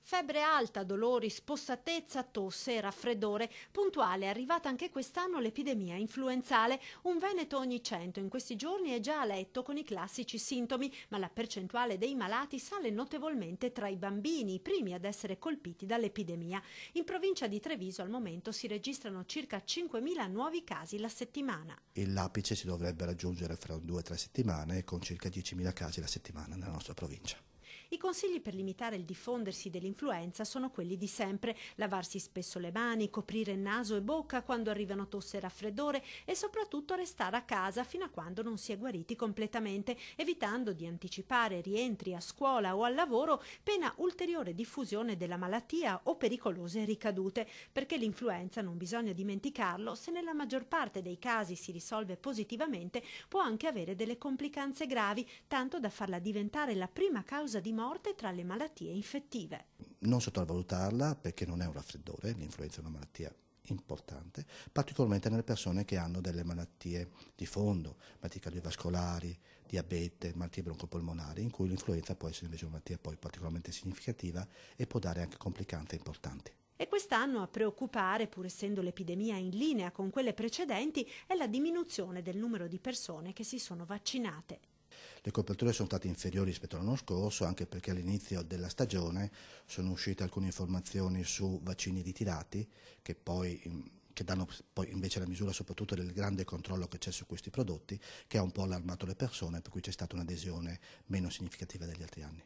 Febbre alta, dolori, spossatezza, tosse e raffreddore. Puntuale è arrivata anche quest'anno l'epidemia influenzale. Un veneto ogni 100 in questi giorni è già a letto con i classici sintomi, ma la percentuale dei malati sale notevolmente tra i bambini, i primi ad essere colpiti dall'epidemia. In provincia di Treviso al momento si registrano circa 5.000 nuovi casi la settimana. L'apice si dovrebbe raggiungere fra 2 o 3 settimane, con circa 10.000 casi la settimana nella nostra provincia. I consigli per limitare il diffondersi dell'influenza sono quelli di sempre: lavarsi spesso le mani, coprire naso e bocca quando arrivano tosse e raffreddore e soprattutto restare a casa fino a quando non si è guariti completamente, evitando di anticipare rientri a scuola o al lavoro, pena ulteriore diffusione della malattia o pericolose ricadute, perché l'influenza, non bisogna dimenticarlo, se nella maggior parte dei casi si risolve positivamente, può anche avere delle complicanze gravi, tanto da farla diventare la prima causa di morte tra le malattie infettive. Non sottovalutarla, perché non è un raffreddore, l'influenza è una malattia importante, particolarmente nelle persone che hanno delle malattie di fondo, malattie cardiovascolari, diabete, malattie broncopolmonari, in cui l'influenza può essere invece una malattia poi particolarmente significativa e può dare anche complicanze importanti. E quest'anno a preoccupare, pur essendo l'epidemia in linea con quelle precedenti, è la diminuzione del numero di persone che si sono vaccinate. Le coperture sono state inferiori rispetto all'anno scorso, anche perché all'inizio della stagione sono uscite alcune informazioni su vaccini ritirati che danno poi invece la misura soprattutto del grande controllo che c'è su questi prodotti, che ha un po' allarmato le persone, per cui c'è stata un'adesione meno significativa degli altri anni.